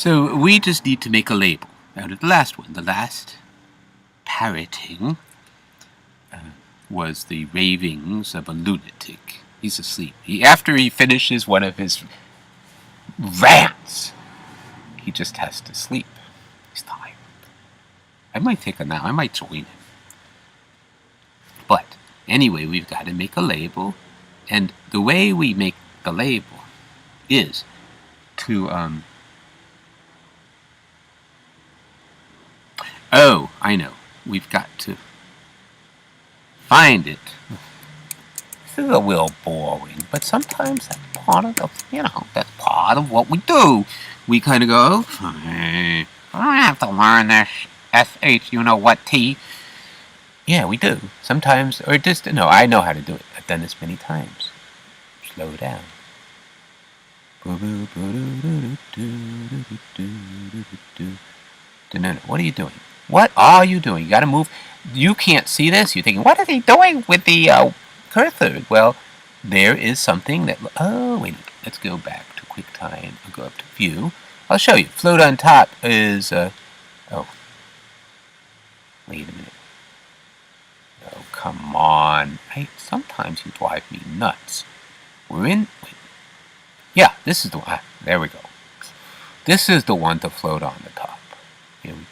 So we just need to make a label out of the last one. The last parroting was the ravings of a lunatic. He's asleep. After he finishes one of his rants, he just has to sleep. He's tired. I might take a nap. I might join him. But anyway, we've got to make a label. And the way we make the label is to... Oh, I know. We've got to find it. This is a little boring, but sometimes that's part of that's part of what we do. We kind of go, I don't have to learn this SH-you-know-what-T. Yeah, we do. Sometimes, or just, no, I know how to do it. I've done this many times. Slow down. No, what are you doing? What are you doing? You gotta move. You can't see this. You're thinking, what is he doing with the cursor? Well, there is something that... Oh, wait a minute. Let's go back to QuickTime. I'll go up to View. I'll show you. Float on top is... Oh. Wait a minute. Oh, come on. Sometimes you drive me nuts. We're in... Wait. Yeah, this is the one. There we go. This is the one to float on the top. Here we go.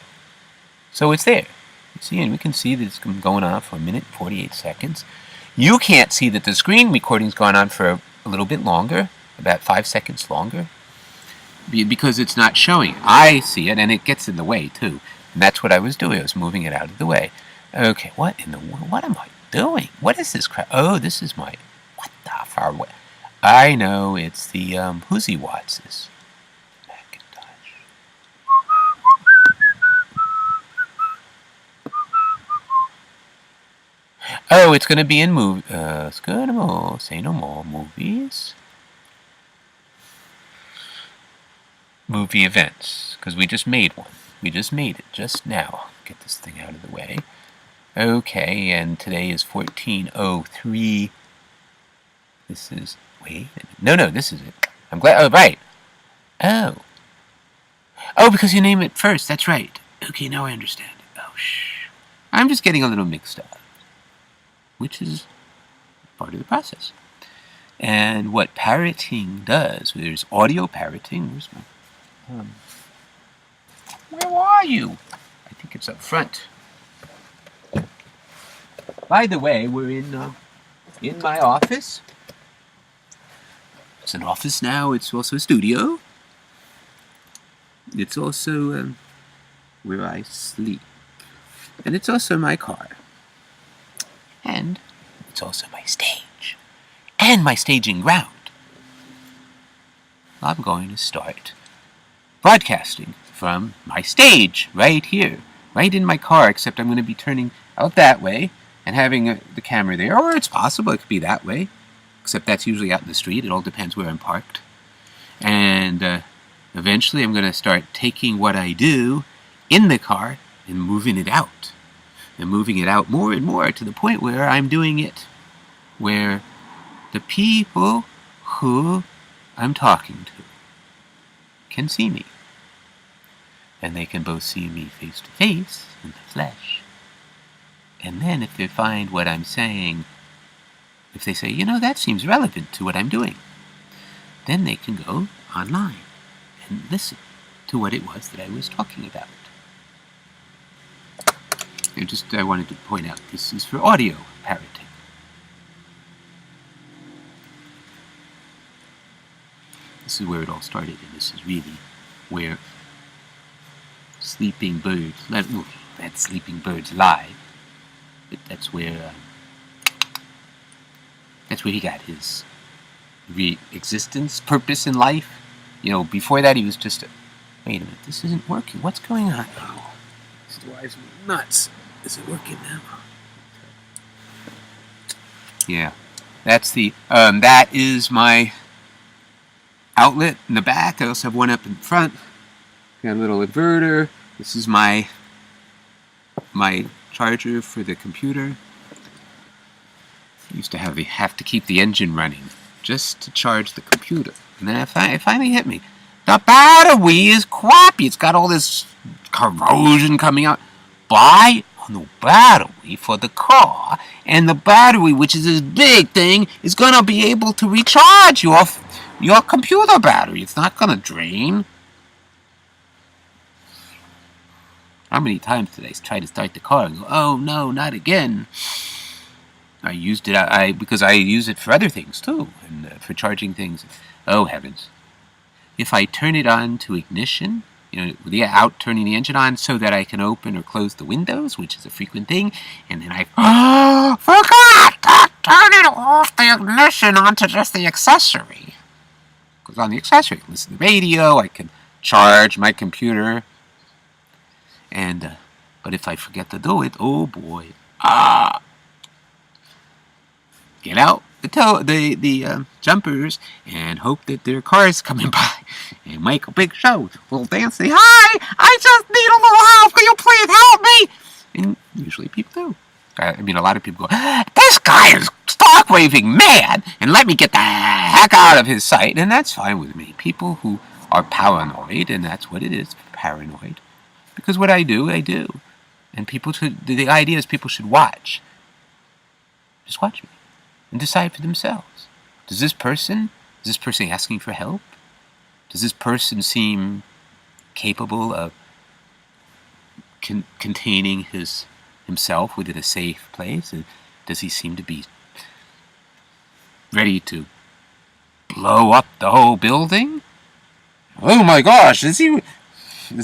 So it's there. You see, and we can see that it's been going on for 1 minute and 48 seconds. You can't see that the screen recording's gone on for a little bit longer, about 5 seconds longer, because it's not showing. I see it, and it gets in the way, too. And that's what I was doing. I was moving it out of the way. Okay, what in the world? What am I doing? What is this crap? Oh, this is my... What the far away? I know, it's the Whoozy Wattses. Oh, it's going to be in movie. It's going to say no more movies. Movie events, because we just made one. We just made it just now. Get this thing out of the way. Okay, and today is 14:03. This is... Wait. No, this is it. I'm glad... Oh, right. Oh. Oh, because you name it first. That's right. Okay, now I understand. Oh, shh. I'm just getting a little mixed up, which is part of the process. And what parroting does, there's audio parroting. Where's my... where are you? I think it's up front. By the way, we're in my office. It's an office now. It's also a studio. It's also where I sleep. And it's also my car. And it's also my stage. And my staging ground. I'm going to start broadcasting from my stage right here. Right in my car, except I'm going to be turning out that way and having the camera there. Or it's possible it could be that way. Except that's usually out in the street. It all depends where I'm parked. And eventually I'm going to start taking what I do in the car and moving it out. And moving it out more and more to the point where I'm doing it where the people who I'm talking to can see me. And they can both see me face to face in the flesh. And then if they find what I'm saying, if they say, that seems relevant to what I'm doing, then they can go online and listen to what it was that I was talking about. I wanted to point out, this is for audio parroting. This is where it all started, and this is really where sleeping birds, let sleeping birds lie. But that's where he got his existence, purpose in life. Before that he was just wait a minute, this isn't working. What's going on? Oh, this drives me nuts. Is it working now? Yeah, that's the that is my outlet in the back. I also have one up in front. Got a little inverter. This is my charger for the computer. I used to have to keep the engine running just to charge the computer, and then it finally hit me. The battery is crappy. It's got all this corrosion coming out. Buy a new battery for the car, and the battery, which is this big thing, is going to be able to recharge your computer battery. It's not going to drain. How many times did I try to start the car and go, oh no, not again? I used it because I use it for other things too, and for charging things. Oh heavens. If I turn it on to ignition, without turning the engine on so that I can open or close the windows, which is a frequent thing, and then I forgot to turn it off the ignition onto just the accessory. Because on the accessory, I can listen to the radio, I can charge my computer, and but if I forget to do it, oh boy, get out the jumpers and hope that their car is coming by and make a big show. Little dance, say, hi, I just need a little help. Can you please help me? And usually people do. I mean, a lot of people go, this guy is stark raving mad, and let me get the heck out of his sight. And that's fine with me. People who are paranoid, and that's what it is, paranoid. Because what I do, I do. And the idea is people should watch. Just watch me. And decide for themselves. Is this person asking for help? Does this person seem capable of containing himself within a safe place? Does he seem to be ready to blow up the whole building? Oh my gosh, is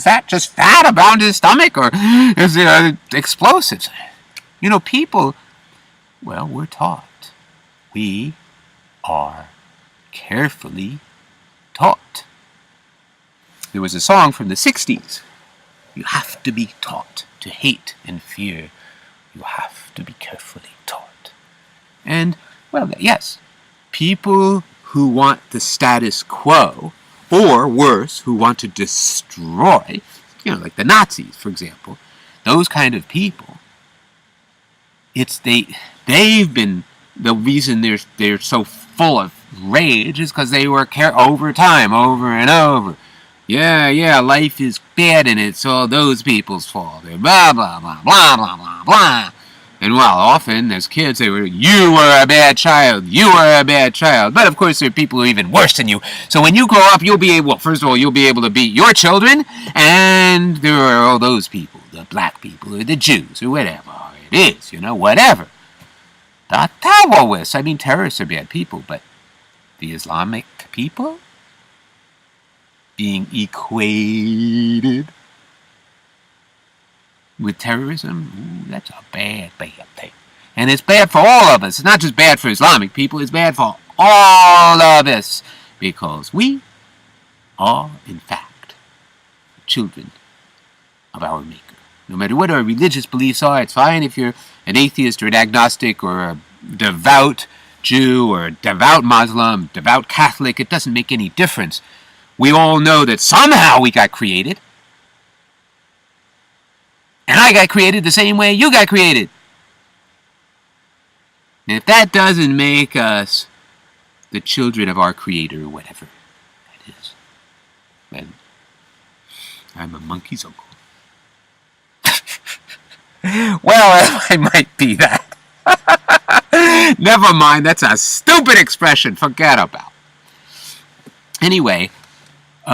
that just fat around his stomach, or is it explosives? People, well, we're taught. We are carefully taught. There was a song from the 60s. You have to be taught to hate and fear. You have to be carefully taught. And, well, yes, people who want the status quo, or worse, who want to destroy, like the Nazis, for example, those kind of people, they've been... The reason they're so full of rage is because they were over time, over and over. Yeah, life is bad and it's all those people's fault. They're blah, blah, blah, blah, blah, blah, blah. And while often, as kids, you were a bad child, you were a bad child. But of course, there are people who are even worse than you. So when you grow up, first of all, you'll be able to beat your children, and there are all those people, the black people, or the Jews, or whatever it is, whatever. The terrorists. I mean, terrorists are bad people, but the Islamic people being equated with terrorism, that's a bad thing. And it's bad for all of us. It's not just bad for Islamic people, it's bad for all of us. Because we are, in fact, children of our Maker. No matter what our religious beliefs are, it's fine if you're an atheist or an agnostic or a devout Jew or a devout Muslim, devout Catholic. It doesn't make any difference. We all know that somehow we got created. And I got created the same way you got created. And if that doesn't make us the children of our Creator, or whatever that is, then I'm a monkey's uncle. Well, I might be that. Never mind, that's a stupid expression. Forget about. Anyway, we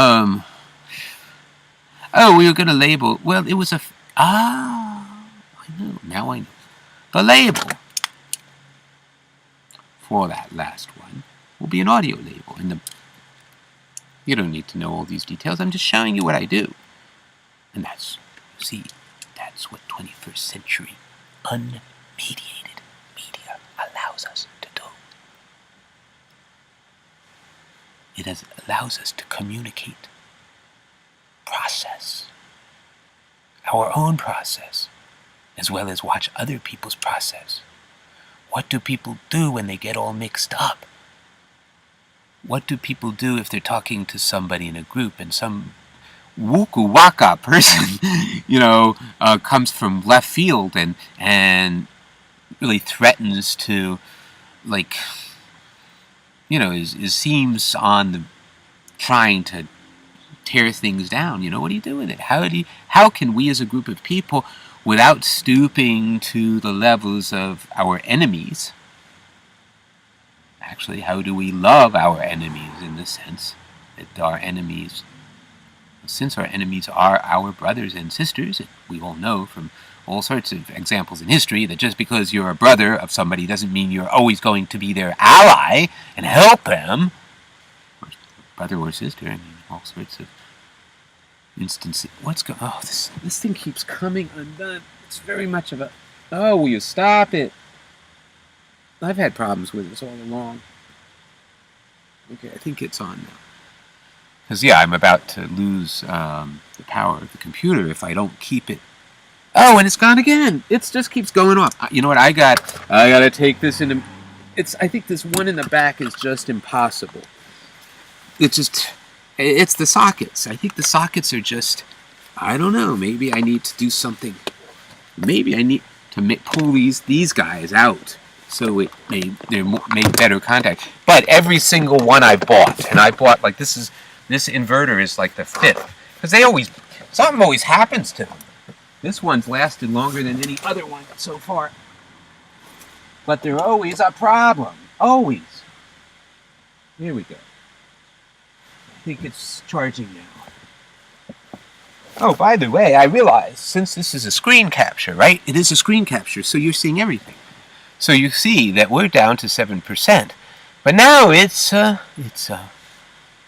were going to label. Well, it was I know. Now I know. The label for that last one will be an audio label. And you don't need to know all these details. I'm just showing you what I do. And that's what 21st century unmediated media allows us to do. It allows us to communicate, process, our own process, as well as watch other people's process. What do people do when they get all mixed up? What do people do if they're talking to somebody in a group and some wuku waka person, comes from left field and really threatens to, seems on the trying to tear things down. What do you do with it? How can we as a group of people, without stooping to the levels of our enemies, actually, how do we love our enemies in the sense that our enemies, since our enemies are our brothers and sisters, and we all know from all sorts of examples in history that just because you're a brother of somebody doesn't mean you're always going to be their ally and help them, or brother or sister. I mean, all sorts of instances. Oh, this thing keeps coming undone. It's very much of a, oh, will you stop it? I've had problems with this all along. Okay, I think it's on now. Because, yeah, I'm about to lose the power of the computer if I don't keep it. Oh, and it's gone again. It just keeps going off. You know what? I gotta take this into. I think this one in the back is just impossible. It's the sockets. I think the sockets are just. I don't know. Maybe I need to do something. Maybe I need to pull these guys out so they make better contact. But every single one I bought, and I bought like this inverter is like the 5th, because something always happens to them. This one's lasted longer than any other one so far. But they're always a problem. Always. Here we go. I think it's charging now. Oh, by the way, I realized, since this is a screen capture, right? It is a screen capture, so you're seeing everything. So you see that we're down to 7%. But now it's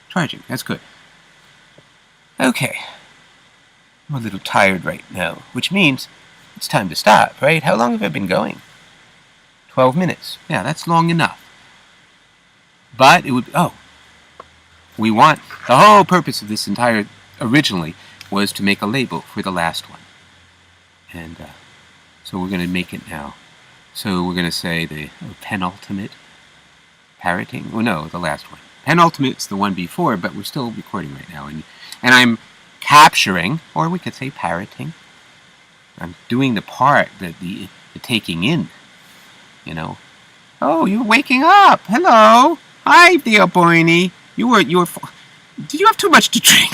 charging. That's good. Okay. I'm a little tired right now, which means it's time to stop, right? How long have I been going? 12 minutes. Yeah, that's long enough. But it would... the whole purpose of this originally was to make a label for the last one. And so we're going to make it now. So we're going to say the penultimate parroting. Oh, no, the last one. Penultimate's the one before, but we're still recording right now. And I'm capturing, or we could say parroting. I'm doing the part that the taking in, Oh, you're waking up. Hello. Hi, dear Boynie. Did you have too much to drink?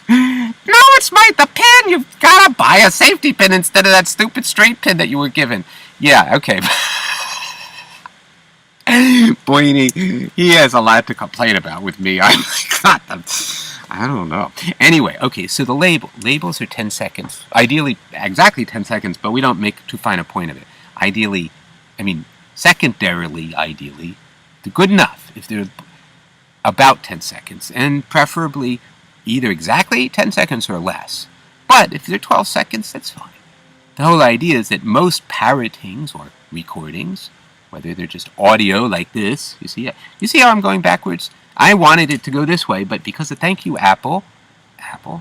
No, it's the pin. You've got to buy a safety pin instead of that stupid straight pin that you were given. Yeah, okay. Boynie, he has a lot to complain about with me. I'm like, I don't know. Anyway, okay, so the labels are 10 seconds. Ideally, exactly 10 seconds, but we don't make too fine a point of it. Secondarily, ideally, they're good enough if they're about 10 seconds, and preferably either exactly 10 seconds or less. But if they're 12 seconds, that's fine. The whole idea is that most parrotings or recordings, whether they're just audio like this, you see how I'm going backwards? I wanted it to go this way, but because of thank you, Apple,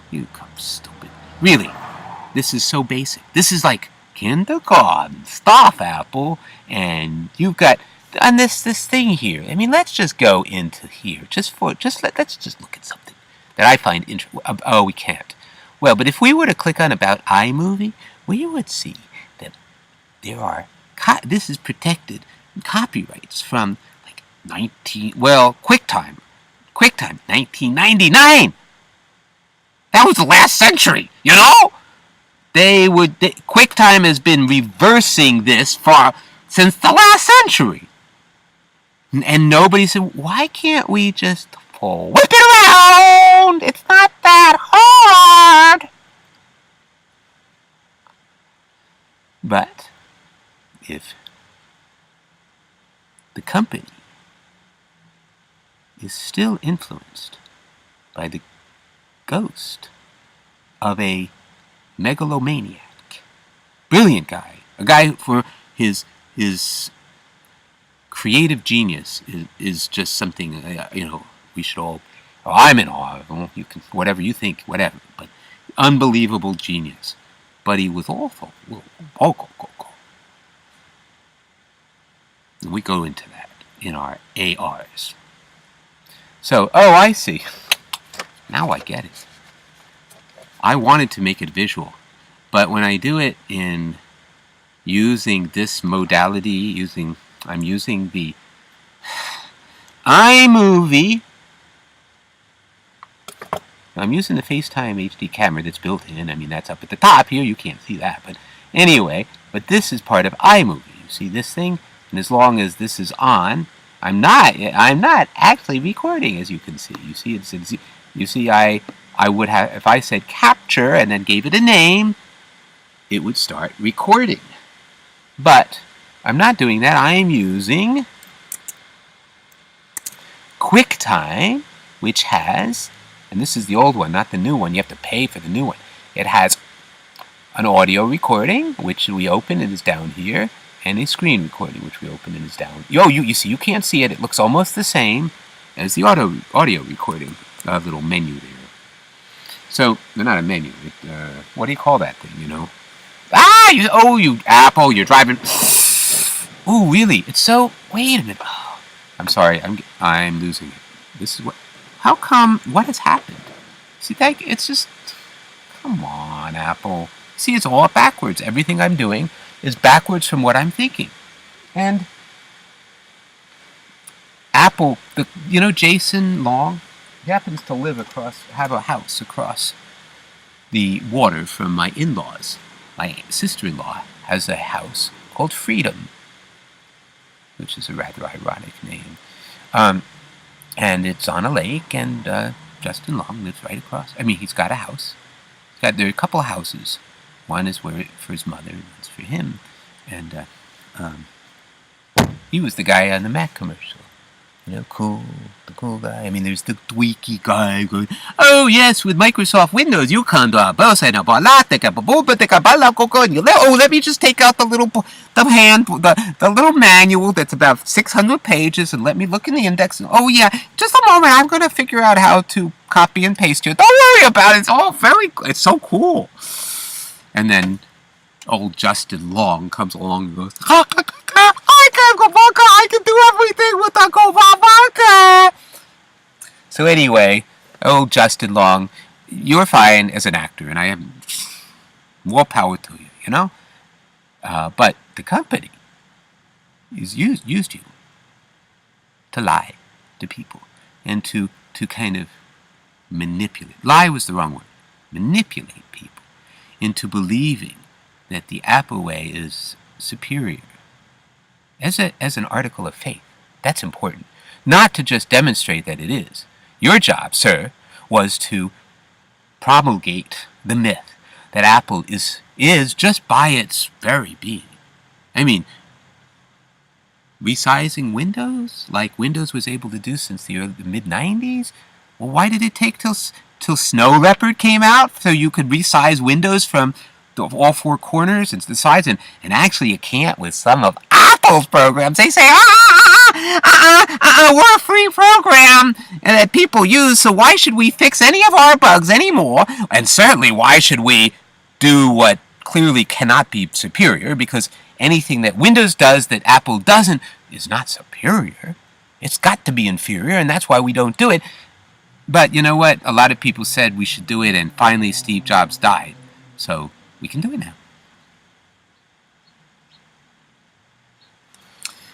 you come stupid. Really, this is so basic. This is like kindergarten stuff, Apple, and you've got on this thing here. Let's just go into here. Let's just look at something that I find interesting. Oh, we can't. Well, but if we were to click on About iMovie, we would see that there are this is protected copyrights from QuickTime, 1999. That was the last century, QuickTime has been reversing this since the last century. And nobody said, why can't we just whip it around? It's not that hard. But if the company is still influenced by the ghost of a megalomaniac, brilliant guy, a guy for his creative genius is just something, we should all, I'm in awe of him, you can, whatever you think, whatever, but unbelievable genius. But he was awful. And we go into that in our ARs. So, I see. Now I get it. I wanted to make it visual, but when I do it in using this modality, I'm using the iMovie. I'm using the FaceTime HD camera that's built in. I mean, that's up at the top here. You can't see that. But anyway, but this is part of iMovie. You see this thing? And as long as this is on, I'm not actually recording, as you can see. You see, I would have, if I said capture and then gave it a name, it would start recording. But I'm not doing that. I am using QuickTime, which has, and this is the old one, not the new one. You have to pay for the new one. It has an audio recording, which we open, it is down here, and a screen recording, which we open, and is down. You see, you can't see it. It looks almost the same as the audio recording little menu there. So, they're not a menu. What do you call that thing, you know? You Apple, you're driving. Oh, really? It's so, wait a minute. Oh, I'm sorry, I'm losing it. This is how come, what has happened? See, it's just, come on, Apple. See, it's all backwards. Everything I'm doing is backwards from what I'm thinking. And Apple, Jason Long, he happens to have a house across the water from my in-laws. My sister-in-law has a house called Freedom, which is a rather ironic name. And it's on a lake, and Justin Long lives right across. I mean, he's got a house. There are a couple of houses. One is for his mother, and one's for him. And he was the guy on the Mac commercial. The cool guy. I mean, there's the dweeky guy going, oh yes, with Microsoft Windows, you can do a boss and a let me just take out the little manual that's about 600 pages and let me look in the index. And, oh yeah, just a moment, I'm going to figure out how to copy and paste it. Don't worry about it. It's so cool. And then old Justin Long comes along and goes, I can do everything with the Vodka. So anyway, old Justin Long, you're fine as an actor, and I have more power to you, But the company used you to lie to people and to kind of manipulate. Lie was the wrong word. Manipulate people into believing that the Apple way is superior. As an article of faith. That's important. Not to just demonstrate that it is. Your job, sir, was to promulgate the myth that Apple is just by its very being. I mean, resizing Windows, like Windows was able to do since the mid-90s? Well, why did it take till Snow Leopard came out so you could resize Windows from all four corners and the sides, and actually you can't with some of Apple's programs. They say, we're a free program and that people use, so why should we fix any of our bugs anymore? And certainly, why should we do what clearly cannot be superior? Because anything that Windows does that Apple doesn't is not superior. It's got to be inferior, and that's why we don't do it. But you know what? A lot of people said we should do it, and finally Steve Jobs died. So we can do it now.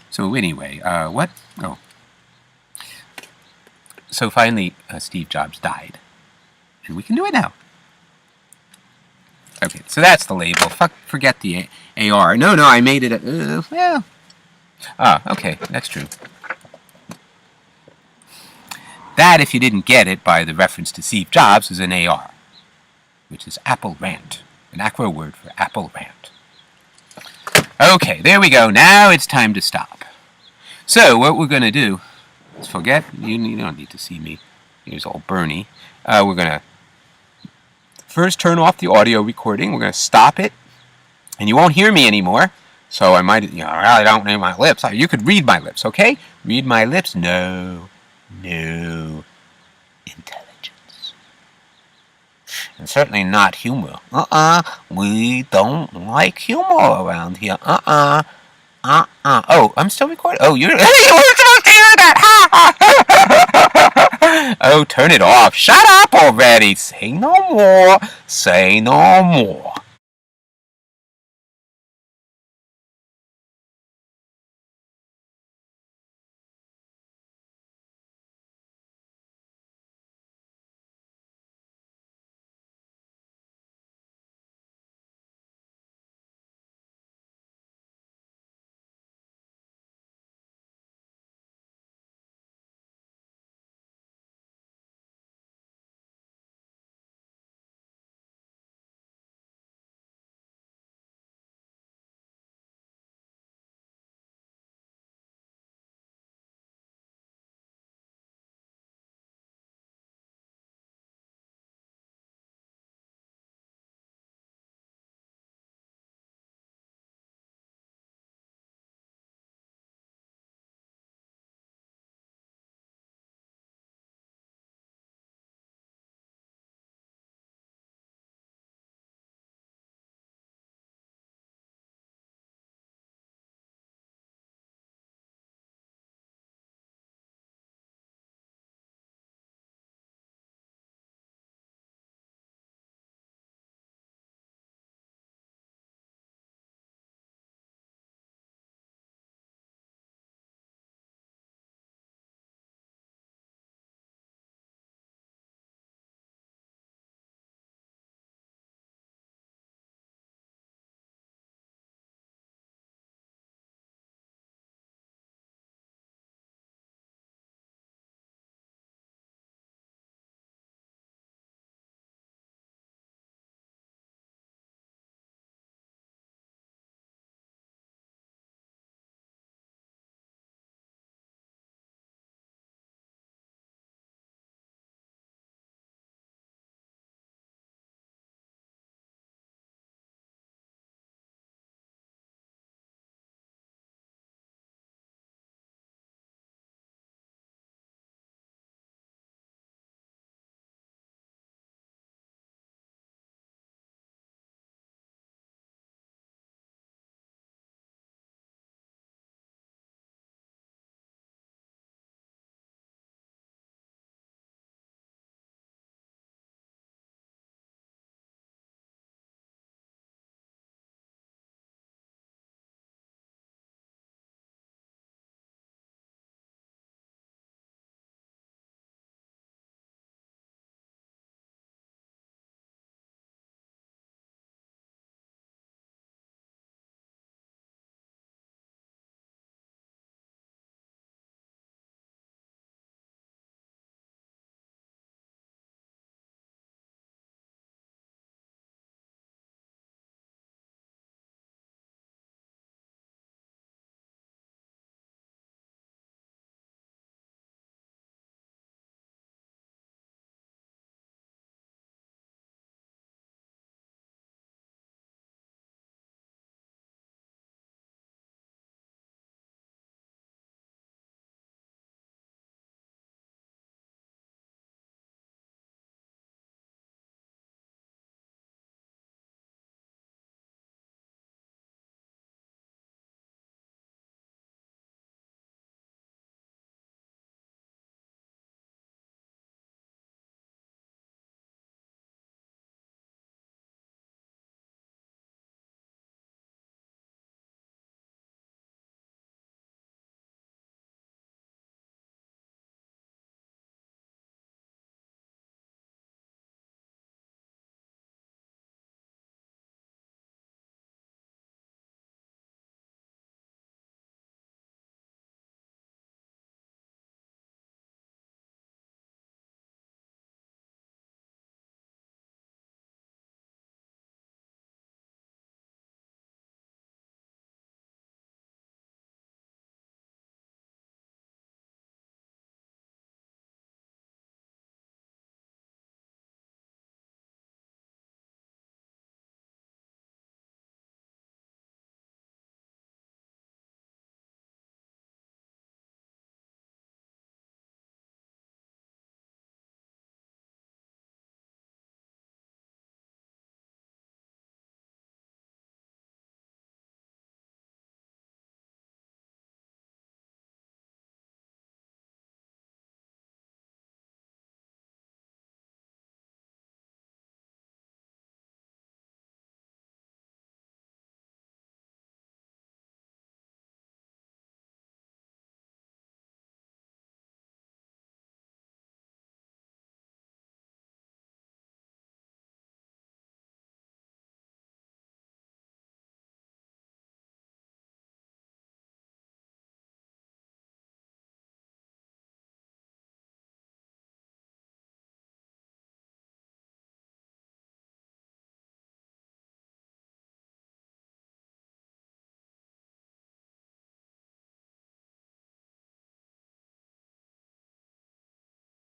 So anyway, what? Oh. So finally, Steve Jobs died. And we can do it now. Okay, so that's the label. Forget the AR. No, I made it. Well. Okay, that's true. That, if you didn't get it by the reference to Steve Jobs, is an AR, which is arAppleRant. An acro word for arAppleRant. Okay, there we go. Now it's time to stop. So what we're going to do is forget. You don't need to see me. Here's old Bernie. We're going to first turn off the audio recording. We're going to stop it. And you won't hear me anymore. So I might, I don't know my lips. You could read my lips, okay? Read my lips. No intelligence. And certainly not humor. We don't like humor around here. Oh, I'm still recording. Oh, you were supposed to hear that. Oh, turn it off. Shut up already. Say no more. Say no more.